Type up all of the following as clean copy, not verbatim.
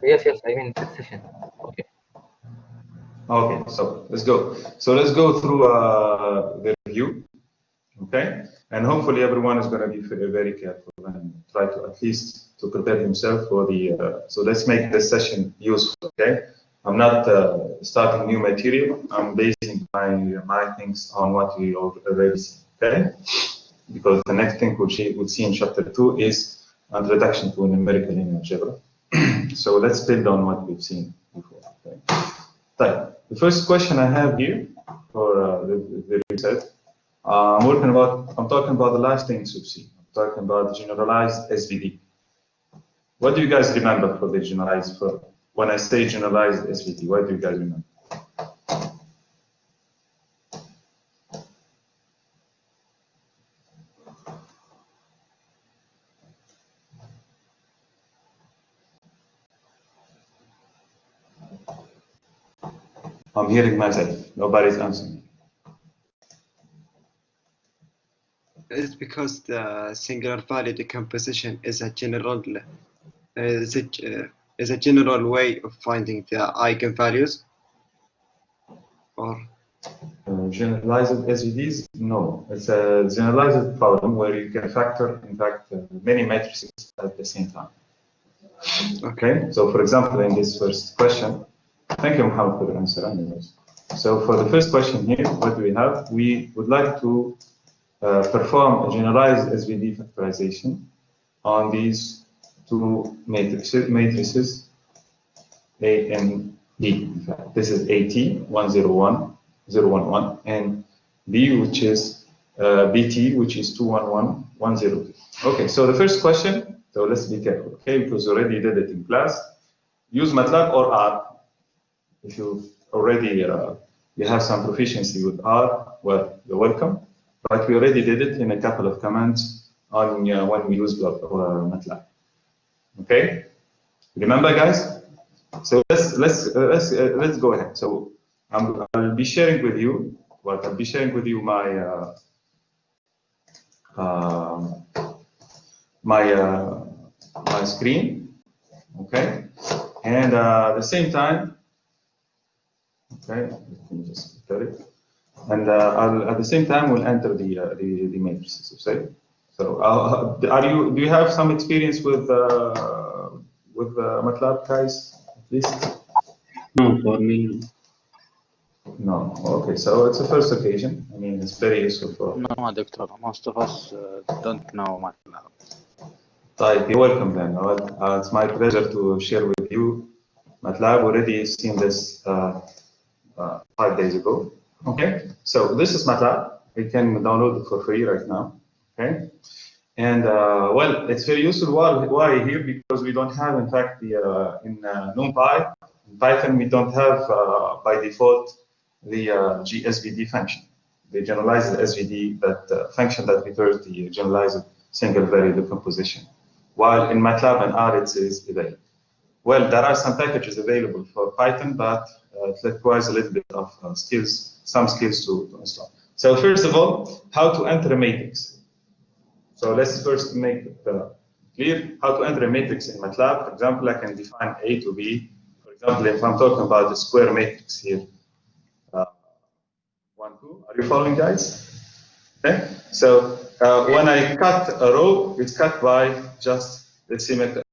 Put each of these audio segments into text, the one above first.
Yes, yes. I mean this session. Okay. Okay, so let's go. So let's go through the review, okay? And hopefully everyone is going to be very careful and try to at least to prepare himself for the. So let's make this session useful, okay? I'm not starting new material. I'm basing my things on what we already see, okay? Because the next thing we'll see in chapter 2 is introduction to numerical in algebra. So let's build on what we've seen before, okay? Right. The first question I have here for the research, I'm talking about the last things we've seen. I'm talking about generalized SVD. What do you guys remember for the generalized? When I say generalized SVD, what do you guys remember? I'm hearing myself. Nobody's answering. It's because the singular value decomposition is a general way of finding the eigenvalues, or generalized SVDs? No, it's a generalized problem where you can factor, in fact, many matrices at the same time. Okay, so for example, in this first question, thank you, Mohammed, for the answer anyways. So for the first question here, what do we have? We would like to perform a generalized SVD factorization on these two matrices, A and B. In fact, this is AT 101, 011, and B, which is BT, which is 211, 102. Okay, so the first question, so let's be careful, okay, because we already did it in class. Use Matlab or R. If you already you have some proficiency with R, well, you're welcome. But we already did it in a couple of commands on when we use Matlab. Okay, remember, guys? So let's go ahead. So I'll be sharing with you. Well, I'll be sharing with you my my screen. Okay, and at the same time. Okay, let me just prepare it. And at the same time, we'll enter the matrices. Okay. So, do you have some experience with Matlab, guys? At least. No, for me. No. Okay. So it's a first occasion. I mean, it's very useful for. No, Doctor. Most of us don't know Matlab. Right. You're welcome then. It's my pleasure to share with you Matlab. Already seen this 5 days ago. Okay, so this is Matlab. You can download it for free right now. Okay, and well, it's very useful. Why here? Because we don't have, in fact, the in NumPy, in Python, we don't have by default the GSVD function, the generalized SVD, that function that refers the generalized single value decomposition. While in Matlab and R, it is available. Well, there are some packages available for Python, but it requires a little bit of skills, some skills to install. So first of all, how to enter a matrix. So let's first make it clear how to enter a matrix in Matlab. For example, I can define A to B. For example, if I'm talking about the square matrix here, 1, 2. Are you following, guys? Okay. So when I cut a row, it's cut by just the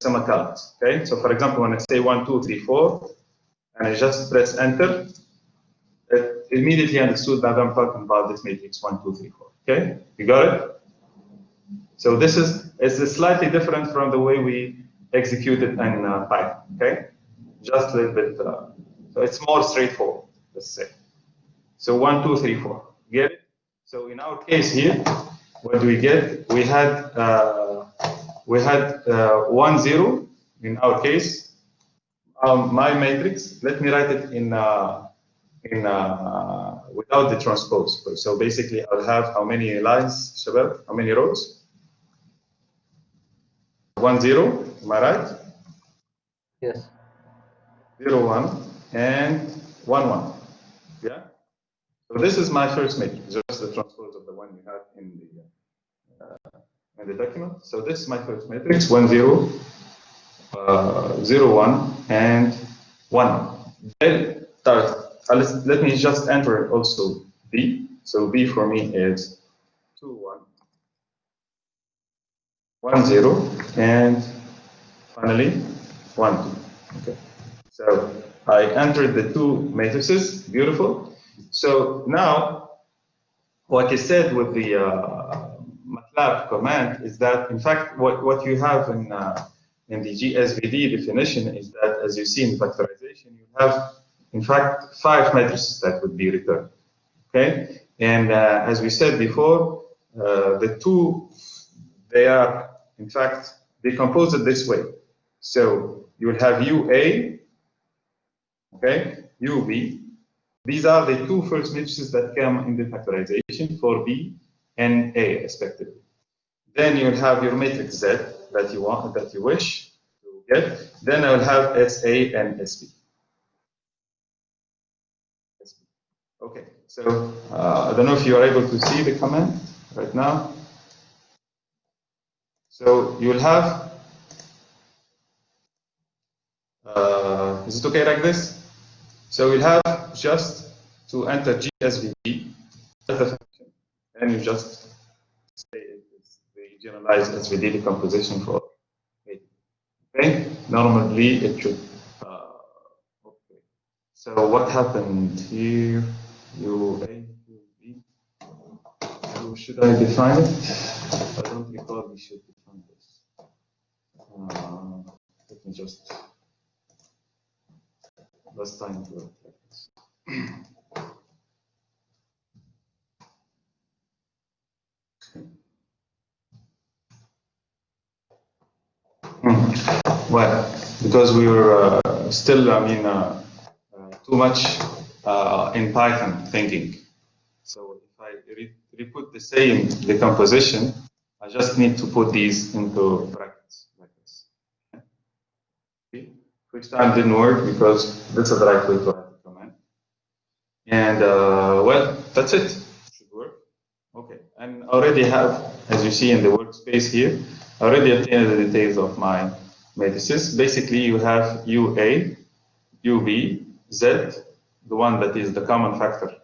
semicolons. Okay. So for example, when I say 1, 2, 3, 4, and I just press enter, it immediately understood that I'm talking about this matrix 1, 2, 3, 4. Okay, you got it? So this is slightly different from the way we execute it in Python. Okay, just a little bit. So it's more straightforward, let's say. So 1, 2, 3, 4. Get it? So in our case here, what do we get? We had 1, 0 in our case. My matrix. Let me write it in without the transpose. So basically, I'll have how many lines, Shabab? How many rows? 1, 0. Am I right? Yes. 0, 1, and 1, 1. Yeah. So this is my first matrix, just the transpose of the one we have in the document. So this is my first matrix, 1, 0, 0, 1, and 1. Then let me just enter also B. So B for me is 2, 1, 1, 0, and finally 1, 2. Okay. So I entered the two matrices. Beautiful. So now what is said with the Matlab command is that, in fact, what you have in the GSVD definition is that, as you see in factorization, you have, in fact, 5 matrices that would be returned. Okay, and as we said before, the two, they are, in fact, decomposed this way. So you will have UA, okay, UB. These are the two first matrices that come in the factorization for B and A, respectively. Then you'll have your matrix Z that you want, that you wish to get. Then I will have SA and SB. Okay, so I don't know if you are able to see the command right now. So you will have, is it okay like this? So we'll have just to enter GSVD as the function, and you just say it's the generalized SVD decomposition for it. Okay, normally it should. Okay, so what happened here? UA, UB. So should I define it? I don't recall we should define this. Let me just. Last time it worked like this. Well, because we were still, too much in Python thinking. So if I re-put the same decomposition, I just need to put these into brackets like this. Okay. Which time didn't work because this is the right way to write the command. And well, that's it. Should work. Okay, and already have, as you see in the workspace here, already obtained the details of my matrices. Basically, you have UA, UB, Z, the one that is the common factor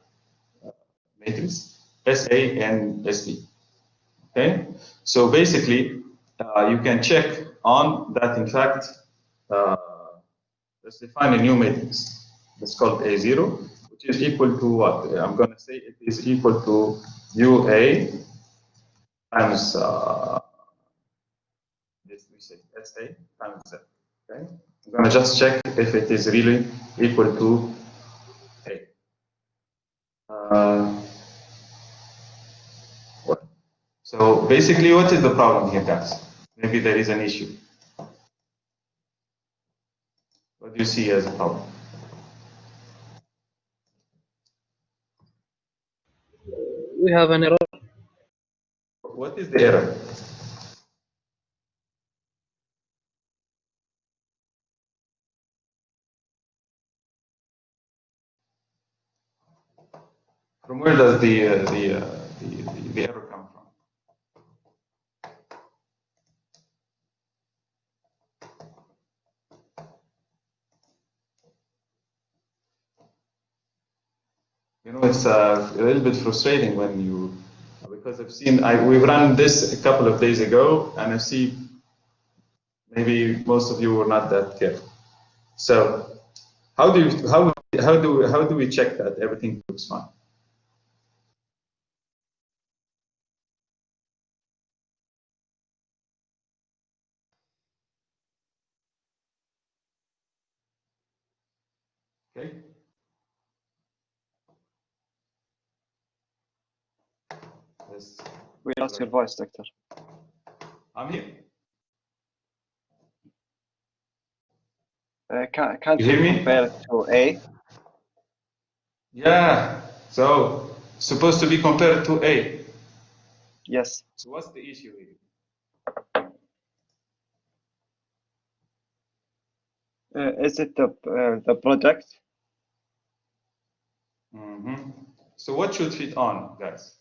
matrix, SA, and SD. Okay, so basically, you can check on that. In fact, let's define a new matrix. It's called A0, which is equal to what? I'm going to say it is equal to UA times this, we say SA times Z. Okay, I'm going to just check if it is really equal to A. So basically, what is the problem here, guys? Maybe there is an issue. What do you see as a problem? We have an error. What is the error? From where does the error come from? You know, it's a little bit frustrating when you, because I've seen, we've run this a couple of days ago, and I see maybe most of you were not that careful. So, how do we check that everything looks fine? Okay. Yes. We lost your voice, Doctor. I'm here. Can't You hear me? compare it to A? Yeah. So, supposed to be compared to A. Yes. So, what's the issue here? Is it the product? Mm-hmm. So, what should fit on, guys?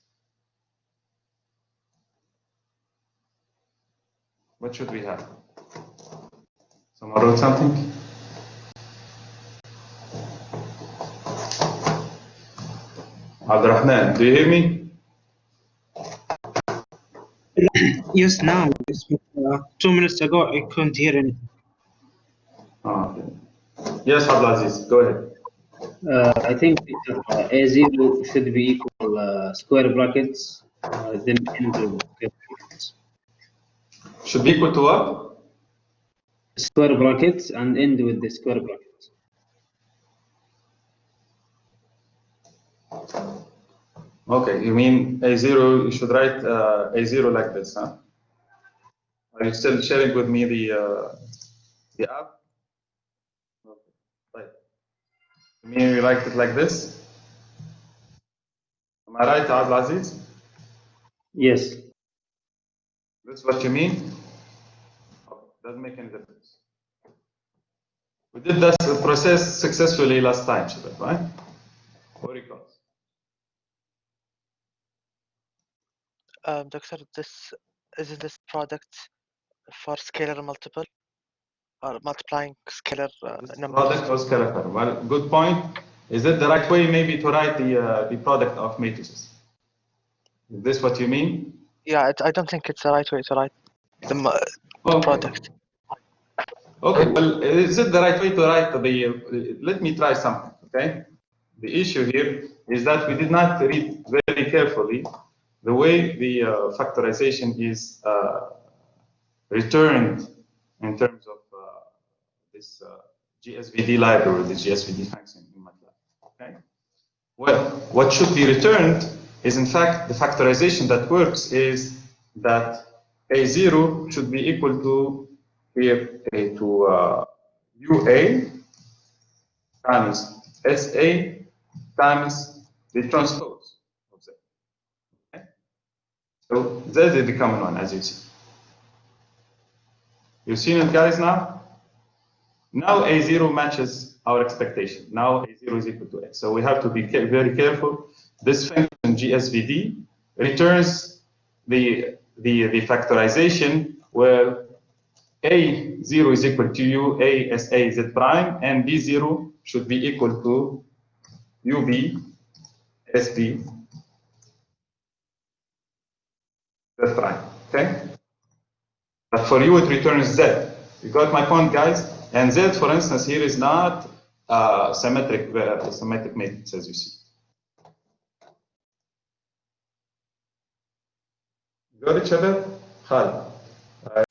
What should we have? Someone wrote something? Abdurrahman, do you hear me? Yes, now. Yes, but, 2 minutes ago, I couldn't hear anything. Okay. Yes, Abdulaziz, go ahead. I think A0 should be equal square brackets, then end with square brackets. Should be equal to what? Square brackets and end with the square brackets. Okay, you mean A0, you should write A0 like this, huh? Are you still sharing with me the app? Okay, right. You mean you write it like this? Am I right, Abdulaziz? Yes. That's what you mean? Okay, doesn't make any difference. We did that process successfully last time, Shabab, right? What recalls? Doctor, is this product for scalar multiple or multiplying scalar numbers? Product or scalar? Well, good point. Is it the right way maybe to write the product of matrices? Is this what you mean? Yeah, I don't think it's the right way to write the product. Okay, well, is it the right way to write let me try something, okay? The issue here is that we did not read very carefully the way the factorization is returned in terms of this GSVD library, the GSVD function in Matlab, okay? Well, what should be returned is, in fact, the factorization that works is that A0 should be equal to here to UA times SA times the transpose of Z. Okay? So Z is the common one, as you see. You've seen it, guys, now? Now A0 matches our expectation. Now A0 is equal to A. So we have to be very careful. This function GSVD returns the factorization where A0 is equal to U, A, S, A, Z prime, and B0 should be equal to UB, SB, Z prime. Okay? But for U, it returns Z. You got my point, guys? And Z, for instance, here is not symmetric matrix, as you see. Got it, Shabab? Hi.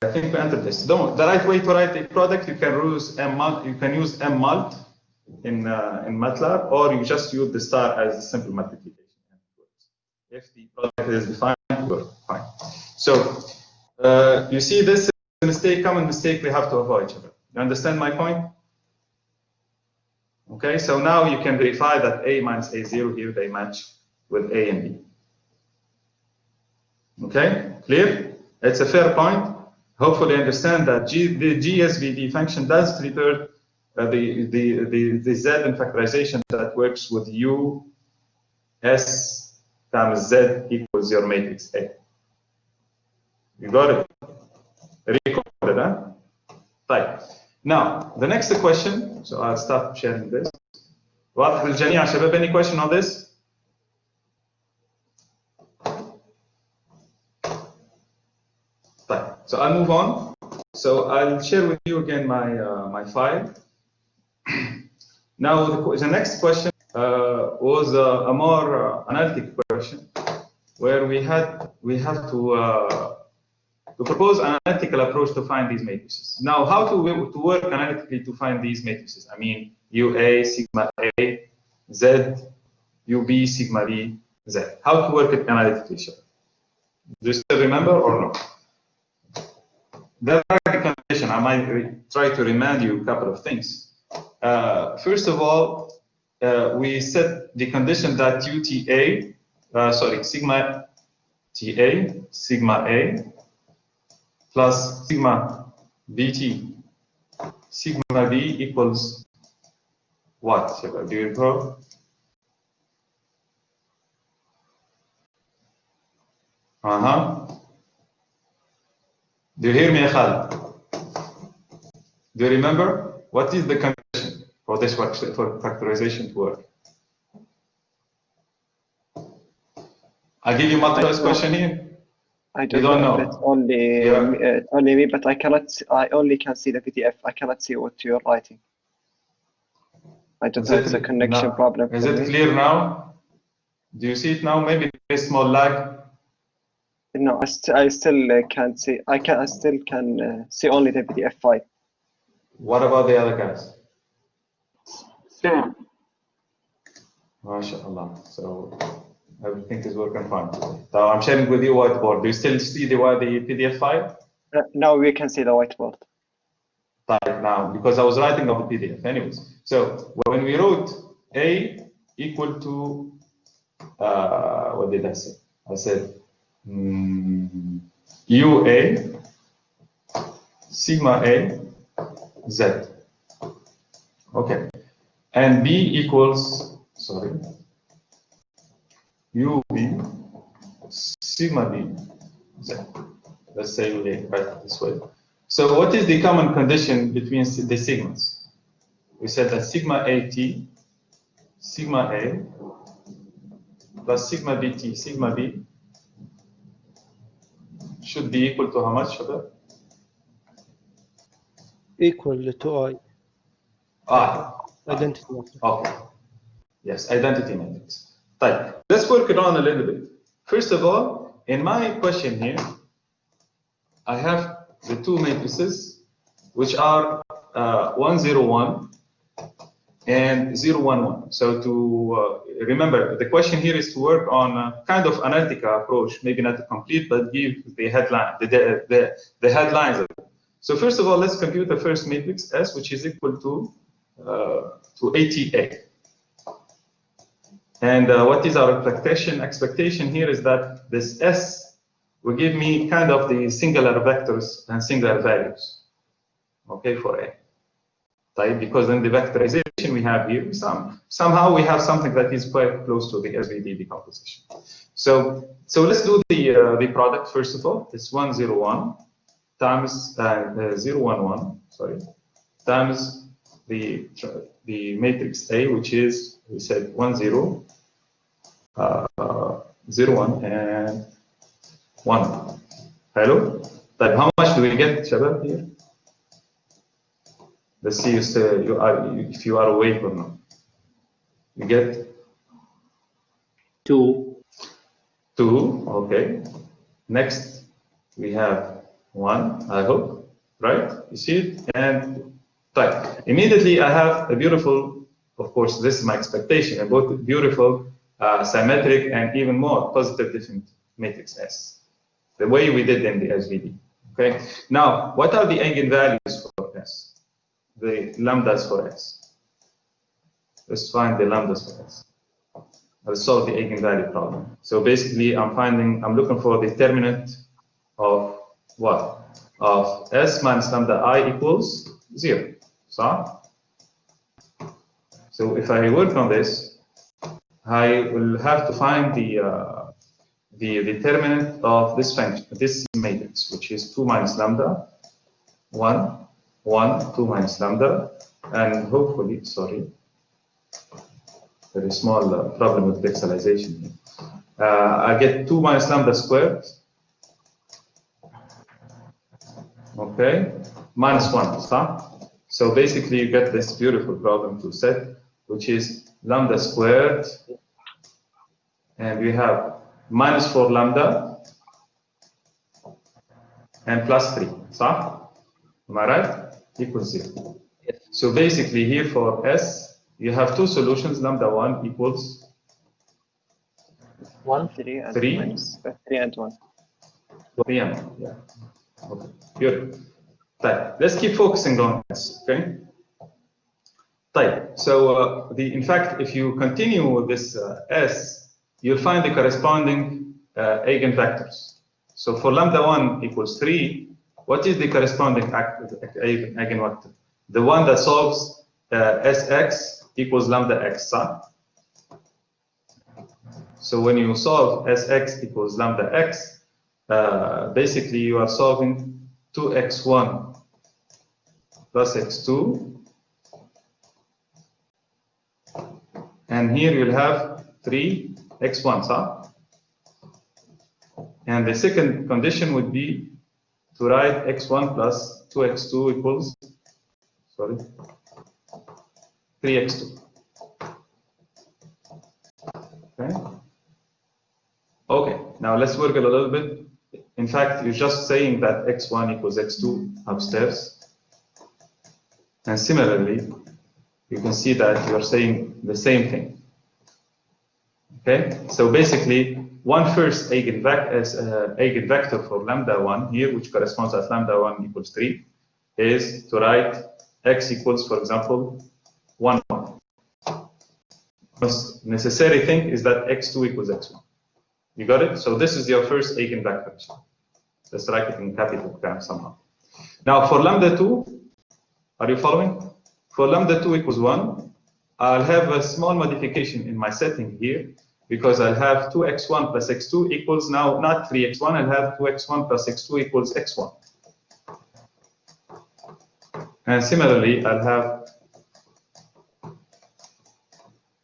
I think we entered this. The right way to write a product, you can use mmult. You can use mmult in Matlab, or you just use the star as a simple multiplication. If the product is defined, fine. So you see, this is a mistake, common mistake we have to avoid. You understand my point? Okay. So now you can verify that A minus A0 here they match with A and B. Okay. Clear? It's a fair point. Hopefully understand that the GSVD function does return the Z in factorization that works with U, S times Z equals your matrix A. You got it? Recorded, huh? Right. Now, the next question, so I'll stop sharing this. واضح للجميع شباب, any question on this? Right. So I'll move on. So I'll share with you again my file. Now the next question was a more analytic question, where we have to propose an analytical approach to find these matrices. Now, how to work analytically to find these matrices? I mean, UA sigma A, Z, UB sigma B, Z. How to work it analytically? Sure. Do you still remember or no? The condition, I might try to remind you a couple of things. First of all, we set the condition that sigma TA, sigma A, plus sigma BT, sigma B equals what? Do you recall? Do you hear me, Khalid? Do you remember? What is the condition for this work, for factorization to work? I'll give you multiple choice question here. I You don't know. It's only Yeah. only me, but I cannot. I only can see the PDF. I cannot see what you're writing. I don't know if it's a connection problem. Is it clear now? Do you see it now? Maybe a small lag. No, I still can't see. I still can see only the PDF file. What about the other guys? Yeah. MashaAllah. So everything is working fine. So I'm sharing with you whiteboard. Do you still see the PDF file? Now we can see the whiteboard. Right now, because I was writing on the PDF. Anyways, so when we wrote A equal to, what did I say? I said UA sigma A Z. Okay. And B equals, sorry, UB sigma B Z. Let's say we write it this way. So what is the common condition between the sigmas? We said that sigma AT, sigma A, plus sigma BT, sigma B should be equal to how much, Shabab? Equal to I. Identity matrix. Okay. Yes, identity matrix. Right. Let's work it on a little bit. First of all, in my question here, I have the two matrices, which are 101 and 011. So to remember, the question here is to work on a kind of analytical approach, maybe not complete, but give the headline, the headlines of it. So first of all, let's compute the first matrix S, which is equal to ATA. And what is our expectation here is that this S will give me kind of the singular vectors and singular values, okay, for A. Right? Because in the vectorization we have here, somehow we have something that is quite close to the SVD decomposition. So let's do the product first of all. It's 101 times 011, sorry, times the matrix A, which is, we said 10, 01, and 1. Hello? But how much do we get, Shabab, here? Let's see if you are awake or not. You get 2. 2, okay. Next, we have 1, I hope, right? You see it? And right. Immediately, I have a beautiful, of course, this is my expectation, a both beautiful, symmetric, and even more positive different matrix S, the way we did in the SVD. Okay. Now, what are the eigenvalues for S? The lambdas for S. Let's find the lambdas for S. I'll solve the eigenvalue problem. So basically, I'm looking for the determinant of what? Of S minus lambda I equals 0. So if I work on this, I will have to find the determinant of this function, this matrix, which is 2 minus lambda, 1, 1, 2 minus lambda, and hopefully, sorry, very small problem with pixelization here. I get 2 minus lambda squared, okay, minus 1, so basically you get this beautiful problem to set, which is lambda squared, and we have minus 4 lambda and plus 3, am I right? Equals 0. Yes. So basically here for S, you have two solutions, lambda 1 equals 1, 3, and 3. minus 3 and 1. 3 and 1, yeah. Okay, good. Right. Let's keep focusing on S, okay? Right. So in fact, if you continue with this S, you'll find the corresponding eigenvectors. So for lambda 1 equals 3, what is the corresponding eigenvector? The one that solves Sx equals lambda x. So when you solve Sx equals lambda x, basically you are solving 2x1 plus x2. And here you'll have 3x1, huh? And the second condition would be to write x1 plus 2x2 equals, sorry, 3x2. Okay. Okay, now let's work a little bit. In fact, you're just saying that x1 equals x2 upstairs. And similarly, you can see that you're saying the same thing. Okay, so basically, one first eigenvector for lambda 1 here, which corresponds as lambda 1 equals 3, is to write x equals, for example, 1, 1. Most necessary thing is that x2 equals x1. You got it? So this is your first eigenvector. Let's write it in capital somehow. Now for lambda 2, are you following? For lambda 2 equals 1, I'll have a small modification in my setting here, because I'll have 2x1 plus x2 equals now not 3x1, I'll have 2x1 plus x2 equals x1. And similarly, I'll have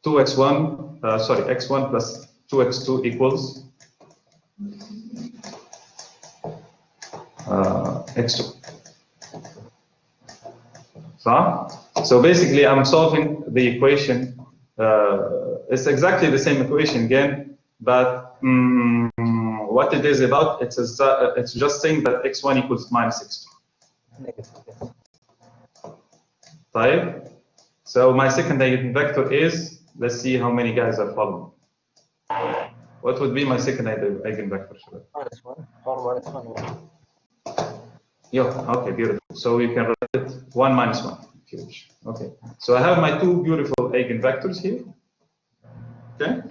2x1, x1 plus 2x2 equals x2. So basically, I'm solving the equation. It's exactly the same equation again, but what it is about, it's just saying that x1 equals minus x2. Right? So my second eigenvector is, let's see how many guys are following. What would be my second eigenvector? Minus 1 or minus 1, 1. Yeah, okay, beautiful. So you can write it 1 minus 1 if you wish. Okay, so I have my two beautiful eigenvectors here. Okay,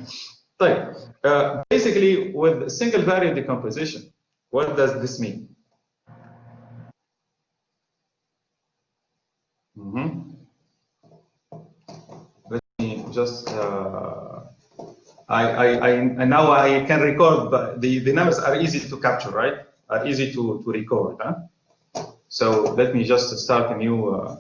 so basically with single variable decomposition, what does this mean? Let me just now I can record, but the numbers are easy to capture, right? Are easy to record. Huh? So let me just start a new,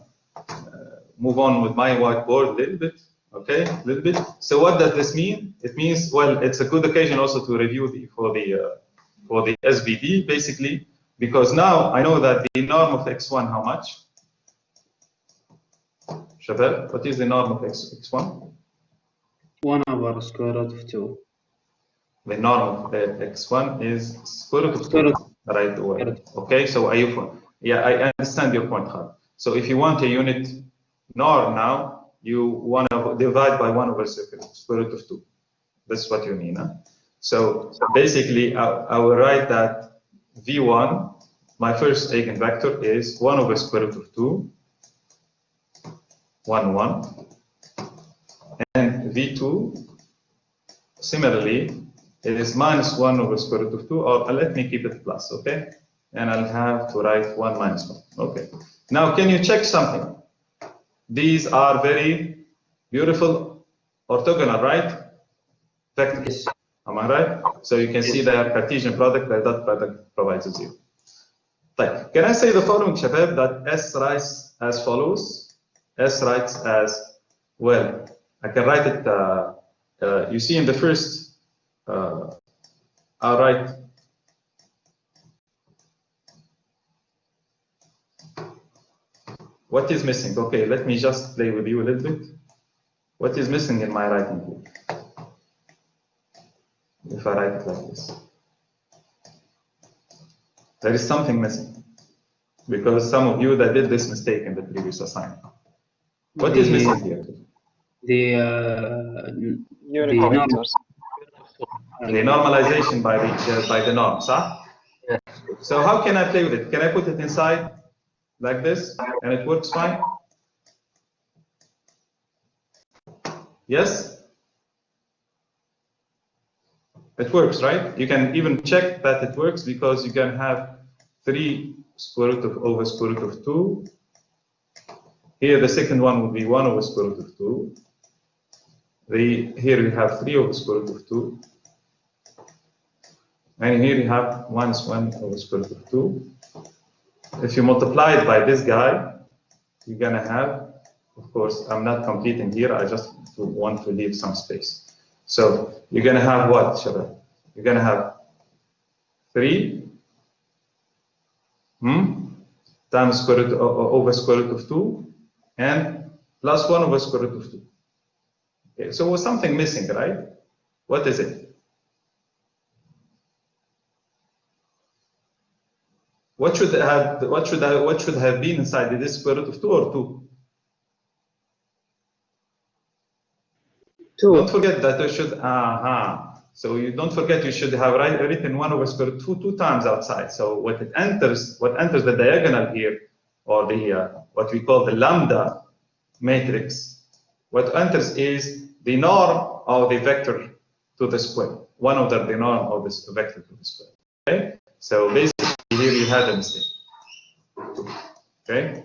move on with my whiteboard a little bit. Okay, a little bit. So what does this mean? It means, well, it's a good occasion also to review for the SVD basically, because now I know that the norm of x1 how much? Shabab, what is the norm of x1? 1 over square root of 2. The norm of x1 is square root of 2, right away. Okay, so yeah, I understand your point, Khalid. So if you want a unit norm now, you want to divide by 1 over square root of 2. That's what you mean. Huh? So basically, I will write that V1, my first eigenvector is 1 over square root of 2, 1, 1. And V2, similarly, it is minus 1 over square root of 2, or let me keep it plus, okay? And I'll have to write 1 minus 1. Okay. Now, can you check something? These are very beautiful orthogonal, right? Vectors. Am I right? So you can see their Cartesian product, their dot product provides a 0. Can I say the following, Shabab, that S writes as follows? S writes as, well, I can write it, you see in the first, I'll write what is missing. Okay, let me just play with you a little bit. What is missing in my writing here? If I write it like this, there is something missing, because some of you that did this mistake in the previous assignment. What is missing here? Unit vectors. The normalization by the norms, huh? Yes. So how can I play with it? Can I put it inside like this and it works fine? Yes? It works, right? You can even check that it works, because you can have 3 square root of over square root of 2. Here the second one would be 1 over square root of 2. Here you have 3 over square root of 2. And here you have minus 1 over square root of 2. If you multiply it by this guy, you're going to have, of course, I'm not completing here, I just want to leave some space. So you're going to have what, Shabab? You're going to have 3 times square root over square root of 2 and plus 1 over square root of 2. Okay, so was something missing, right? What is it? What should have been inside? Is this square root of 2 or 2? 2. Don't forget that you should, so you don't forget you should have written 1 over square root 2 times outside. So what enters the diagonal here, or the what we call the lambda matrix, what enters is the norm of the vector to the square, one of the norm of this vector to the square. Okay, so basically here you had a mistake. Okay,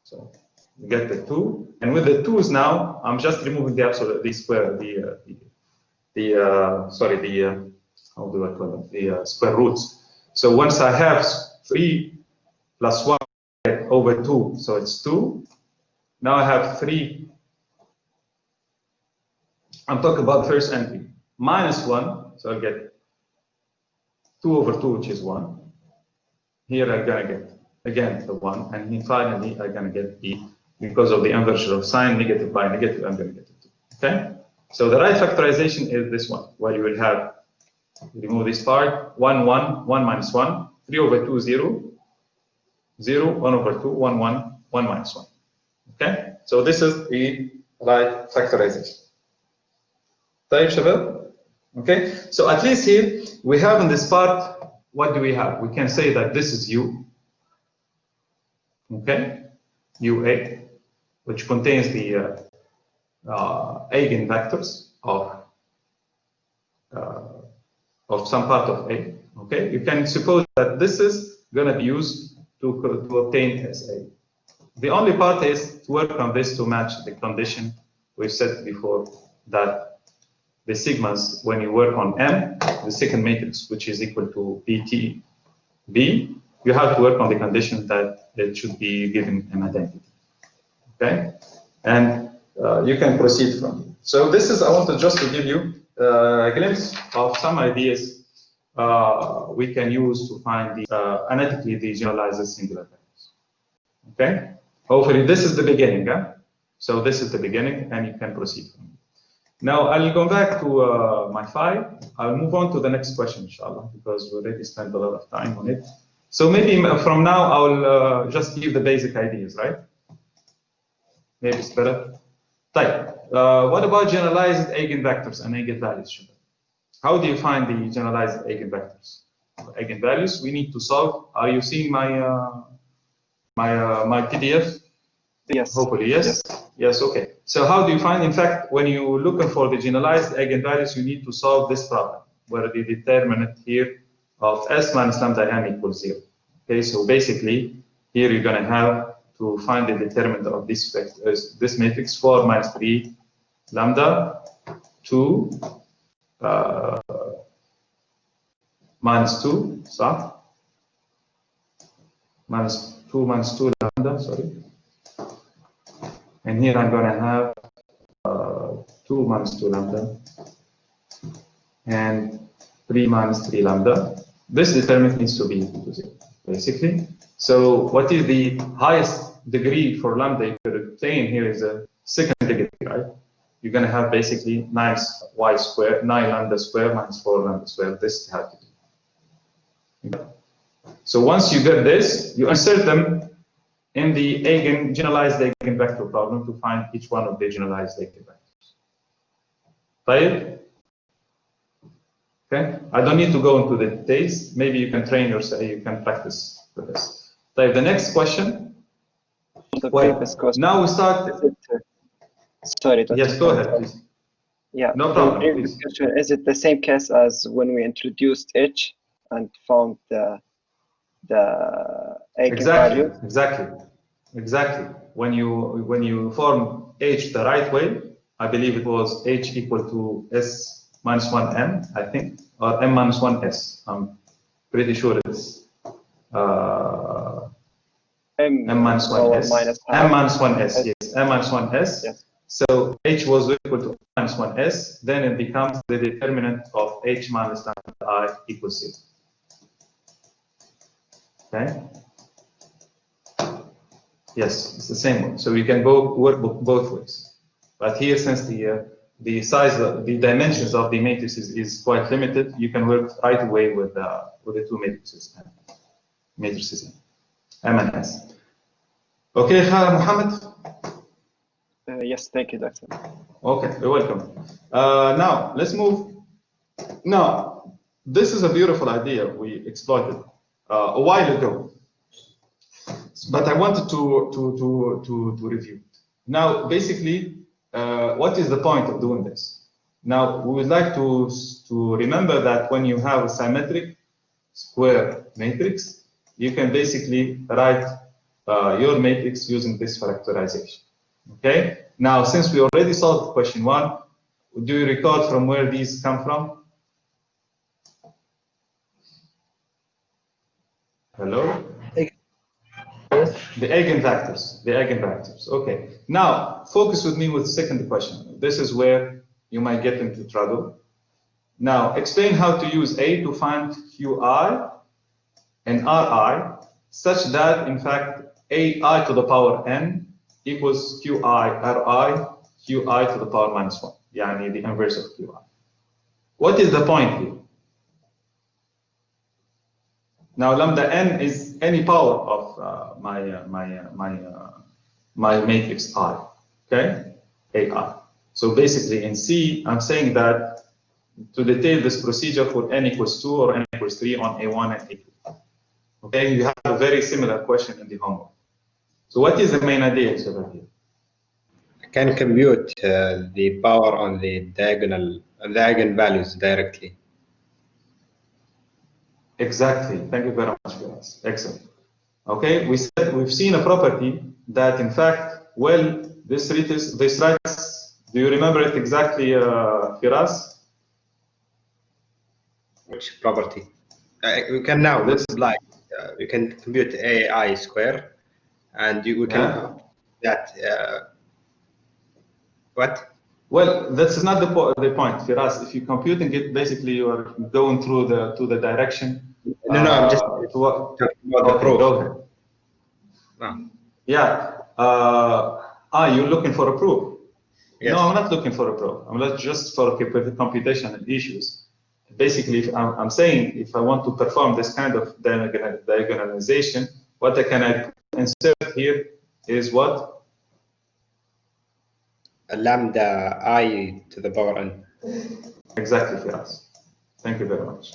so you get the 2, and with the 2's now, I'm just removing the absolute, the square, how do I call it? The square roots. So once I have 3 plus 1 over 2, so it's 2. Now I have 3. I'm talking about the first entry, minus 1, so I'll get 2 over 2, which is 1. Here I'm going to get, again, the 1, and then finally I'm going to get the, because of the inversion of sign, negative by negative, I'm going to get it. Okay? So the right factorization is this one, where you will have, remove this part, 1, 1, 1 minus 1, 3 over 2, 0, 0, 1 over 2, 1, 1, 1 minus 1. Okay? So this is the right factorization. طيب شباب? Okay? So at least here, we have in this part, what do we have? We can say that this is U. Okay? UA, which contains the eigenvectors of some part of A. Okay, you can suppose that this is going to be used to obtain SA. The only part is to work on this to match the condition we said before, that the sigmas, when you work on M, the second matrix, which is equal to BTB, you have to work on the condition that it should be given an identity. Okay, and you can proceed from here. So this is, I wanted just to give you a glimpse of some ideas we can use to find the analytically the generalized singular values. Okay, hopefully this is the beginning. So this is the beginning, and you can proceed from here. Now I'll go back to my file. I'll move on to the next question, inshallah, because we already spent a lot of time on it. So maybe from now I'll just give the basic ideas, right? Maybe it's better. Type. What about generalized eigenvectors and eigenvalues? How do you find the generalized eigenvectors? Eigenvalues we need to solve. Are you seeing my my PDF? Yes. Hopefully, yes. Yes. Okay. So how do you find? In fact, when you're looking for the generalized eigenvalues, you need to solve this problem, where the determinant here of S minus lambda m equals 0. Okay. So basically, here you're going to have to find the determinant of this vector, this matrix 4 minus 3 lambda 2 minus 2, so minus 2 lambda, sorry. And here I'm going to have 2 minus 2 lambda and 3 minus 3 lambda. This determinant needs to be equal to 0, basically. So what is the highest degree for lambda you could obtain here is a second degree, right? You're going to have basically 9 y squared, 9 lambda squared minus 4 lambda squared. This has to be. So once you get this, you insert them in the generalized eigenvector problem to find each one of the generalized eigenvectors. Right? Okay. I don't need to go into the details. Maybe you can train yourself. You can practice with this. Right. The next question. Well, now we start. Sorry. Yes, go ahead, please. Yeah. No problem. Please. Is it the same case as when we introduced H and found the eigenvalue? Exactly. When you form H the right way, I believe it was H equal to S minus 1m, I think, or m minus 1s. I'm pretty sure it's M minus 1s, minus m minus 1s, yes, m minus 1s. Yes. So h was equal to minus 1s, then it becomes the determinant of h minus lambda I equals 0. Okay? Yes, it's the same one. So we can work both ways. But here, since the size, the dimensions of the matrices is quite limited, you can work right away with the two matrices. M and S. Okay, Mohammed. Yes, thank you, Doctor. Okay, you're welcome. Now let's move. Now, this is a beautiful idea we exploited a while ago, but I wanted to review. Now, basically, what is the point of doing this? Now, we would like to remember that when you have a symmetric square matrix, you can basically write your matrix using this factorization. Okay. Now, since we already solved question 1, do you recall from where these come from? Hello? The eigenvectors. The eigenvectors. Okay. Now, focus with me with the second question. This is where you might get into trouble. Now, explain how to use A to find Qi and Ri such that, in fact, AI to the power n equals Qi Ri Qi to the power minus 1. Yani the inverse of Qi. What is the point here? Now, lambda n is any power of my matrix I, okay? AI. So basically in C, I'm saying that to detail this procedure for n equals 2 or n equals 3 on A1 and A2. Okay, you have a very similar question in the homework. So what is the main idea here? Can compute the power on the eigenvalues directly. Exactly. Thank you very much, guys. Excellent. Okay, we've seen a property that, in fact, well, this writes. Do you remember it exactly, Firas? Which property? We can now multiply. We can compute AI square, and we can that. What? Well, that's not the point, Firas. If you're computing it, basically you are going through the direction. No, I'm just talking about the proof. Go ahead. No. Yeah. You're looking for a proof. Yes. No, I'm not looking for a proof. I'm not just for computational issues. Basically, I'm saying if I want to perform this kind of diagonalization, what I can insert here is what? A lambda I to the power n. Exactly, Firas. Thank you very much.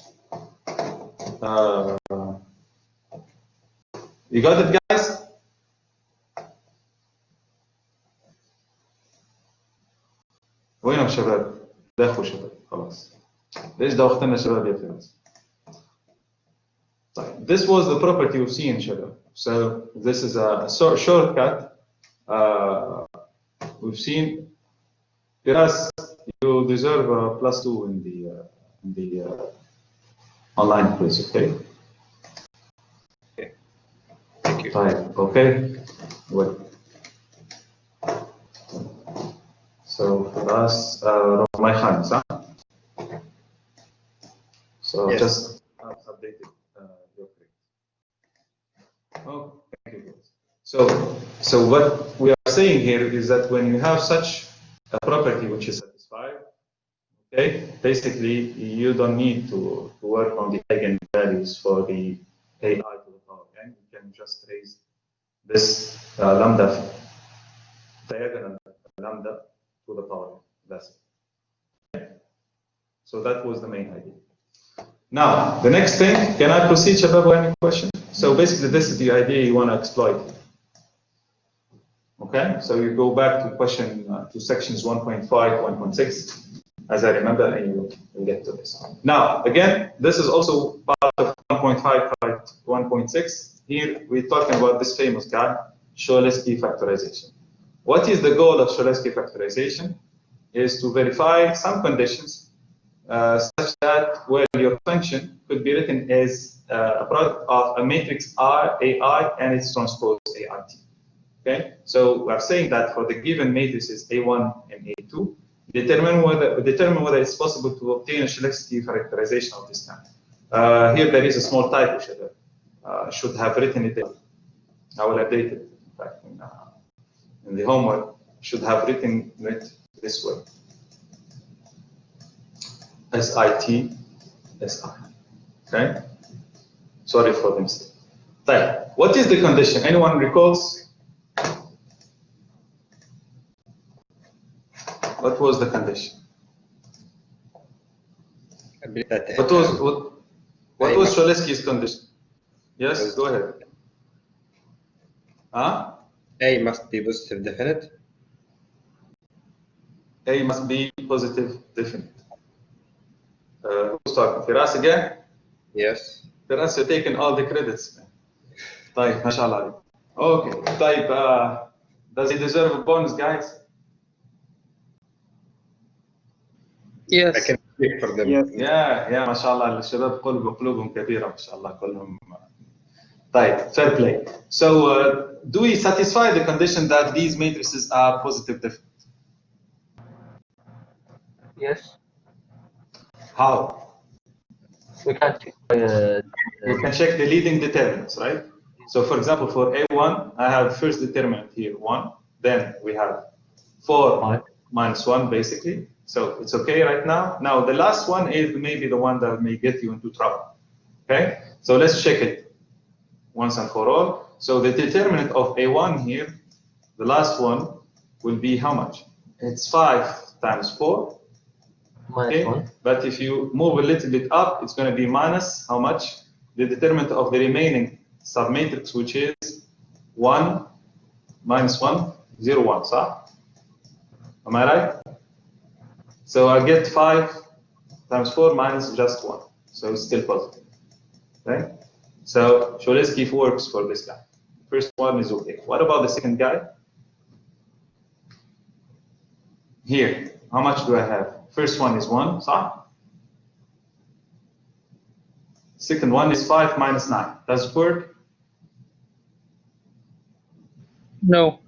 You got it, guys? وينهم شباب؟ داخلوا شباب خلاص. ليش دوختنا شباب يا فراس؟ طيب, this was the property we've seen, شباب. So this is a shortcut. We've seen. Firas, you deserve a +2 in the online quiz, okay? Okay. Thank you. Right. Okay. Well. So for us, my hands, huh? So yes. Just updated your grade. Oh, thank you. So what we are saying here is that when you have such a property which is satisfied, okay, basically you don't need to work on the eigenvalues for the AI to the power n. You can just raise this lambda diagonal lambda to the power n. That's it. Okay. So that was the main idea. Now, the next thing, can I proceed, Shabab, with any question? So basically, this is the idea you want to exploit. Okay, so you go back to sections 1.5, 1.6, as I remember, and you get to this. Now, again, this is also part of 1.5, part 1.6. Here, we're talking about this famous guy, Scholastic Factorization. What is the goal of Scholastic Factorization? Is to verify some conditions such that, well, your function could be written as a product of a matrix R, AI, and its transpose AIT. Okay, so we are saying that for the given matrices A1 and A2, determine whether it's possible to obtain a Scholastic factorization of this kind. Here there is a small typo, should have written it there. I will update it. In fact, in the homework, should have written it this way. SIT, SI. Okay? Sorry for the mistake. Right. What is the condition? Anyone recalls? What was the condition? What was Cholesky's condition? Yes, go ahead. Huh? A must be positive definite. A must be positive definite. Who's talking? Firas again? Yes. Firas, you're taking all the credits. طيب, mashallah. Okay. طيب, does he deserve a bonus, guys? Yes. I can speak for them. Yes. Yeah, mashallah. الشباب قلوبهم كبيرة, mashallah. كلهم. طيب, fair play. So, do we satisfy the condition that these matrices are positive definite? Yes. How? We can check. You can check the leading determinants, right? So, for example, for A1, I have first determinant here, 1. Then we have 4 minus 1, basically. So it's okay right now. Now, the last one is maybe the one that may get you into trouble. Okay? So let's check it once and for all. So the determinant of A1 here, the last one, will be how much? It's 5 times 4. Minus 1. But if you move a little bit up, it's going to be minus how much? The determinant of the remaining submatrix, which is 1 minus 1, 0, 1, صح? Am I right? So I get 5 times 4 minus just 1. So it's still positive. Okay? So Cholesky works for this guy. First one is okay. What about the second guy? Here, how much do I have? First one is 1, صح? Second one is 5 minus 9. Does it work? No.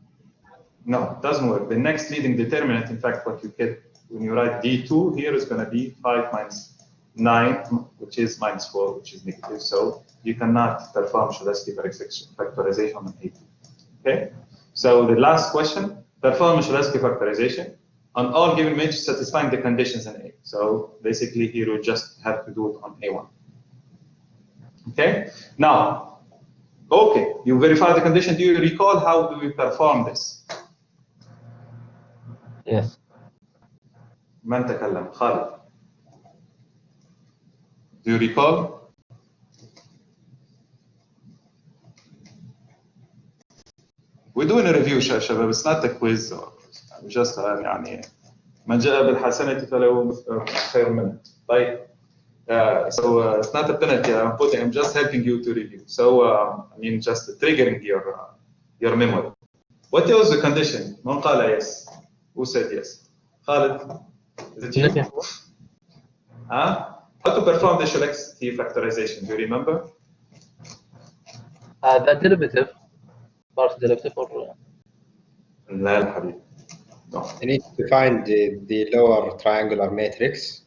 No, it doesn't work. The next leading determinant, in fact, what you get when you write D2 here is going to be 5 minus 9, which is minus 4, which is negative. So you cannot perform Scholastic factorization on A2. Okay? So the last question, perform Scholastic factorization on all given matrices satisfying the conditions in A. So basically here we just have to do it on A1. Okay? Now, okay, you verify the condition. Do you recall how do we perform this? Yes. من تكلم؟ خالد. Do you recall? We're doing a review, شباب. It's not a quiz. Just يعني من جاء بالحسنة فله خير منها. طيب. So it's not a penalty. I'm just helping you to review. So I mean, just triggering your memory. What was the condition? من قال yes? Who said yes? Khalid. Is it you? Huh? How to perform the Scholastic factorization? Do you remember? The derivative, partial derivative, or لا يا حبيبي. No. You need to find the lower triangular matrix.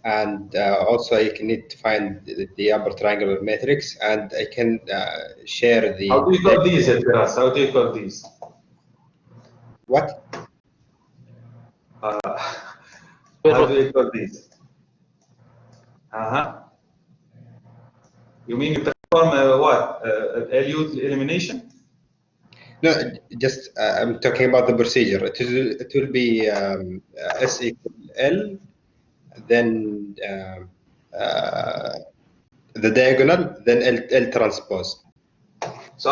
And also you can need to find the upper triangular matrix, and I can share the... How do you call these, Firas? How do you call these? What? How do you call these? You mean you perform what? LU elimination? No, just I'm talking about the procedure. It will be S equal L, then the diagonal, then L transpose. So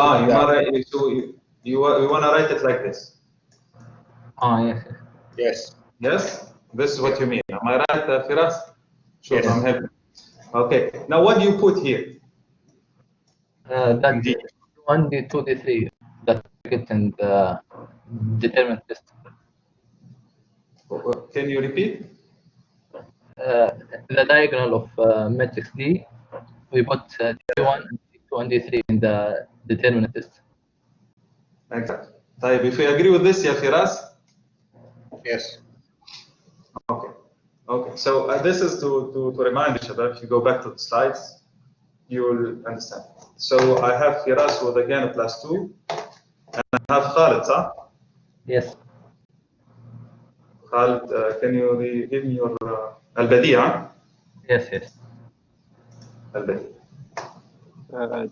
you want to write it like this? yes. Yes. Yes? This is what you mean. Am I right, Firas? Sure, Yes. I'm helping. Okay. Now what do you put here? That D1, D2, D3, that target and determinant test. Can you repeat? the diagonal of matrix D, we put D1, D2, and D3 in the determinant list. Exactly. طيب, if we agree with this, يا فراس? Yes. Okay. Okay. So this is to remind each other. If you go back to the slides, you will understand. So I have Firas with again a +2, and I have Khalid, huh? Yes. Khalid, can you give me your al-Badi'? Yes, yes. Al-Badi'.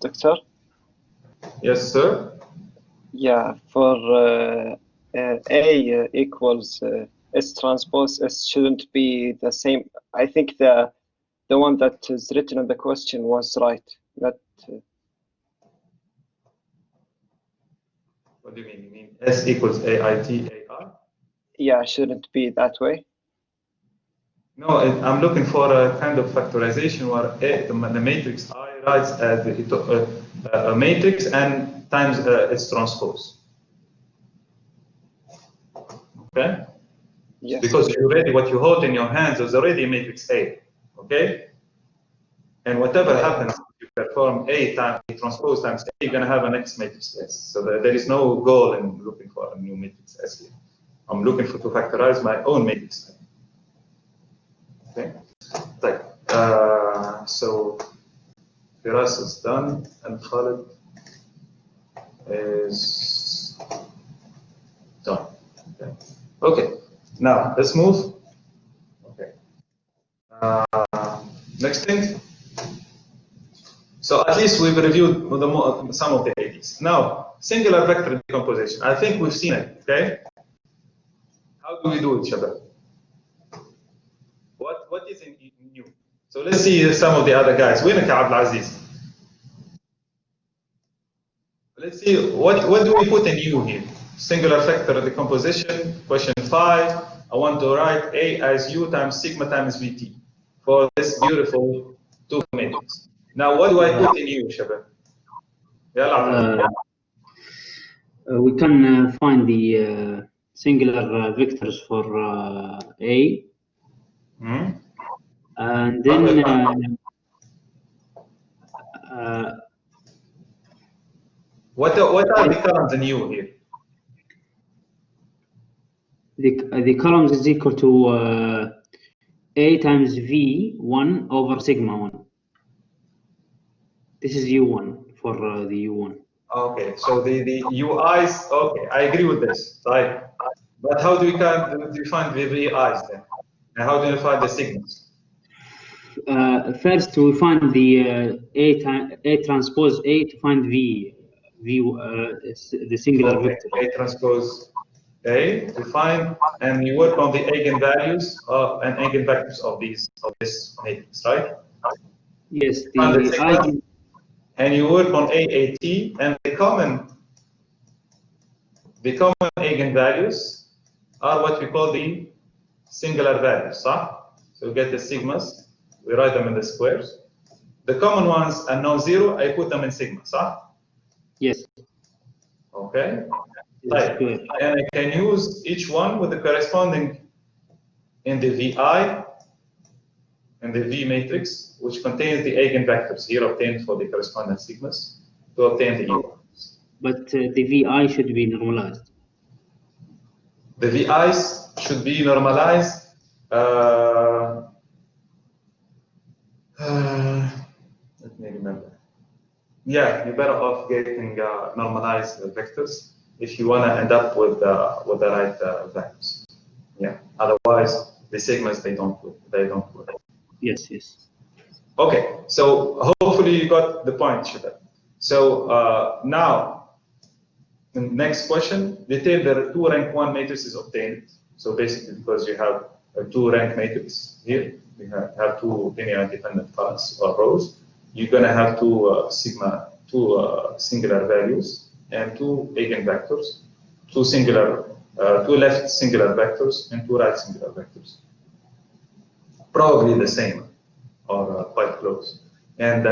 Doctor? Yes, sir. Yeah, for A equals S transpose S shouldn't be the same. I think the one that is written in the question was right. That What do you mean? You mean S equals AIT AR? yeah, shouldn't be that way. No, I'm looking for a kind of factorization where the matrix I writes as a matrix and times its transpose. Okay? Yes. Because you already, what you hold in your hands is already a matrix A. Okay? And whatever happens, if you perform A times A transpose times A, you're going to have an X matrix S. So there is no goal in looking for a new matrix S here. I'm looking to factorize my own matrix. Okay? Right. So Firas is done, and Khalid is done. Okay. Okay. Now let's move. Okay. Next thing. So at least we've reviewed some of the ADs. Now, singular vector decomposition. I think we've seen it. Okay. How do we do it, Shabab? What is new? So let's see some of the other guys. Where is Abdul Aziz? Let's see what do we put in new here? Singular vector decomposition. Question 5. I want to write A as U times sigma times VT for this beautiful two matrix. Now, what do I put in U, Shabab? We can find the singular vectors for A, and then what are the columns in U here? The columns is equal to A times V1 over sigma 1. This is U1 for the U1. Okay, so the UIs, okay, I agree with this, right? But how do we define the VIs then? And how do you find the sigmas? First, we find the A transpose A to find the singular vector. A transpose A to find, and you work on the eigenvalues and eigenvectors of this matrix, right? Yes, and you work on AAT, and the common eigenvalues are what we call the singular values, huh? So we get the sigmas, we write them in the squares. The common ones are non-zero, I put them in sigmas, huh? Yes. Okay. Right. And I can use each one with the corresponding in the VI and the V matrix, which contains the eigenvectors here obtained for the corresponding sigmas to obtain the U. But the VI should be normalized. The VIs should be normalized. Let me remember. Yeah, you're better off getting normalized vectors if you want to end up with the right values. Yeah. Otherwise, the sigmas they don't work. Yes. Yes. Okay. So hopefully you got the point, Shida. So now, the next question: detail the two rank 1 matrices obtained. So basically, because you have a 2 rank matrix here, you have 2 linear independent columns or rows. You're going to have two singular values and 2 eigenvectors, 2 left singular vectors and 2 right singular vectors. Probably the same or quite close. And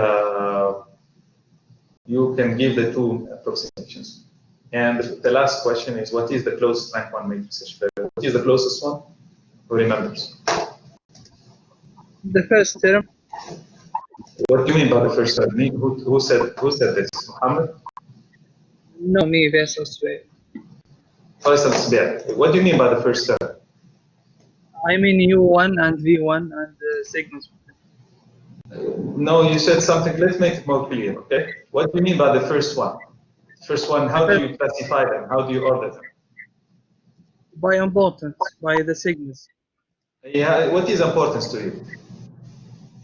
you can give the 2 approximations. And the last question is, what is the closest rank 1 matrix? What is the closest one? Who remembers? The first term. What do you mean by the first term? Who said this? Muhammad? No, me versus Svd. Faisal Svd. What do you mean by the first term? I mean U1 and V1 and sigmas. No, you said something. Let's make it more clear, okay? What do you mean by the first one? First one, how do you classify them? How do you order them? By importance, by the sigmas. Yeah, what is importance to you?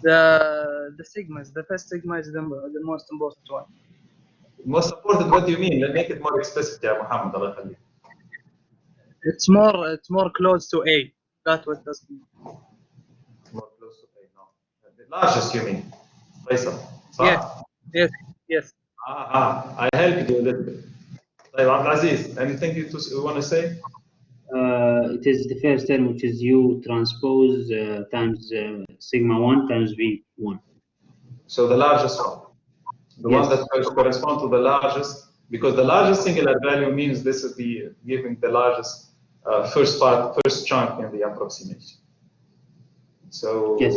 The sigmas. The first sigma is the most important one. Most important, what do you mean? Let's make it more explicit, yeah, Muhammad. Allah yakhallik. It's more close to A. That's what does mean. More close to A, no. The largest, you mean? Faisal. Yes. I helped you a little bit. Abdulaziz, anything you want to say? It is the first term, which is U transpose times sigma 1 times V1. So the largest one. The Yes. one that corresponds to the largest, because the largest singular value means this is the giving the largest first chunk in the approximation. So yes,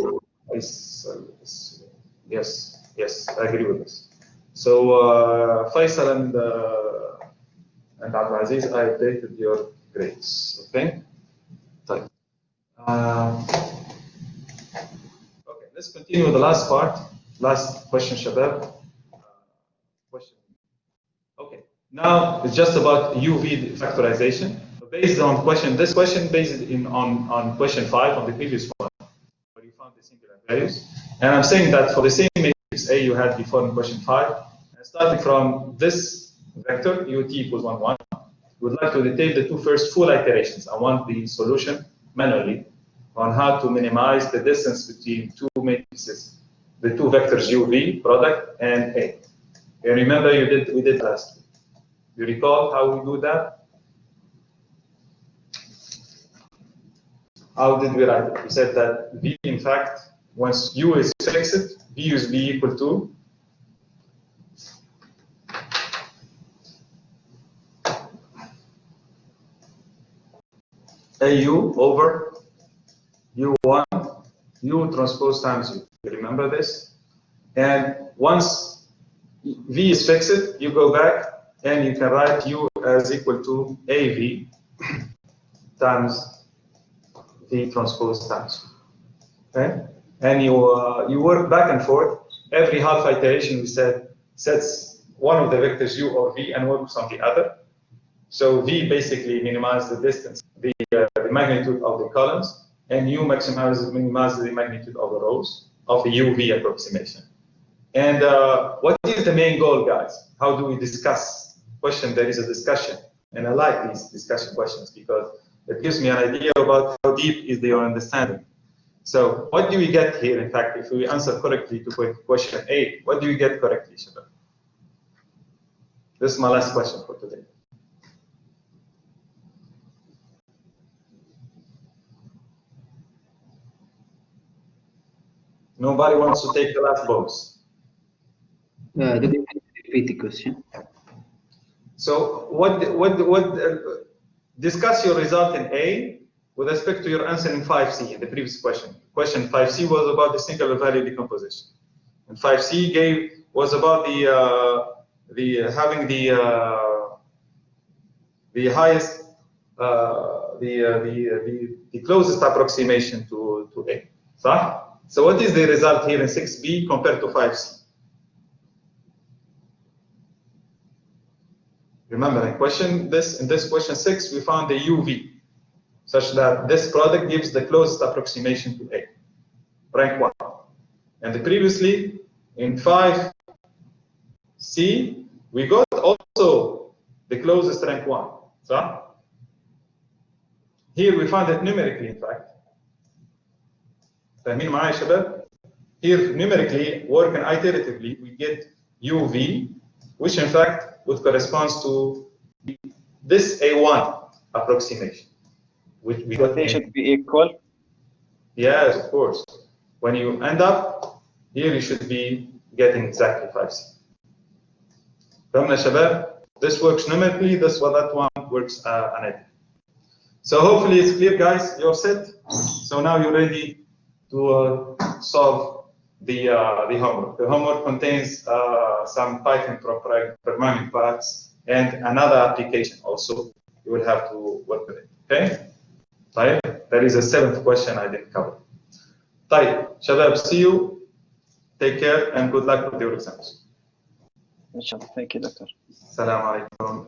I agree with this. So Faisal and Abdulaziz, I updated your grades. Okay. Okay, let's continue with the last part. Last question, Shabab. Question. Okay, now it's just about UV factorization. Based on this question based on question 5 on the previous one, where you found the singular values. And I'm saying that for the same matrix A you had before in question 5, and starting from this vector, ut equals 1, 1, we would like to detail the two first full iterations. I want the solution manually on how to minimize the distance between two matrices, the two vectors UV, product, and A. You remember we did last week. You recall how we do that? How did we write it? We said that V, in fact, once U is fixed, V is V equal to AU over U1, U transpose times U. You remember this? And once V is fixed, you go back and you can write U as equal to AV times V transpose times. Okay? And you work back and forth. Every half iteration, we said, sets one of the vectors U or V and works on the other. So V basically minimizes the distance, the magnitude of the columns, and U minimizes the magnitude of the rows of the UV approximation. And what is the main goal, guys? How do we discuss? There is a discussion. And I like these discussion questions because it gives me an idea about how deep is your understanding. So what do we get here? In fact, if we answer correctly to question 8, what do we get correctly, Shabab? This is my last question for today. Nobody wants to take the last box. Repeat the question. So discuss your result in A with respect to your answer in 5C in the previous question. Question 5C was about the singular value decomposition, and 5C was about having the highest the closest approximation to A. So what is the result here in 6B compared to 5C? Remember, in this question 6, we found the UV, such that this product gives the closest approximation to A, rank 1. And previously, in 5C, we got also the closest rank 1. So here we found it numerically, in fact. فاهمين معايا يا شباب؟ Here, numerically, working iteratively, we get UV, which in fact would correspond to this A1 approximation. Which we got they should be equal? Yes, of course. When you end up, here you should be getting exactly 5C. فهمنا شباب? This works numerically, that one works analytically. So hopefully it's clear, guys. You're set. So now you're ready to solve the homework. The homework contains some Python programming parts and another application also. You will have to work with it. Okay? طيب, there is a 7th question I didn't cover. طيب, شباب, see you. Take care and good luck with your exams. Inshallah. Thank you, Doctor. السلام عليكم.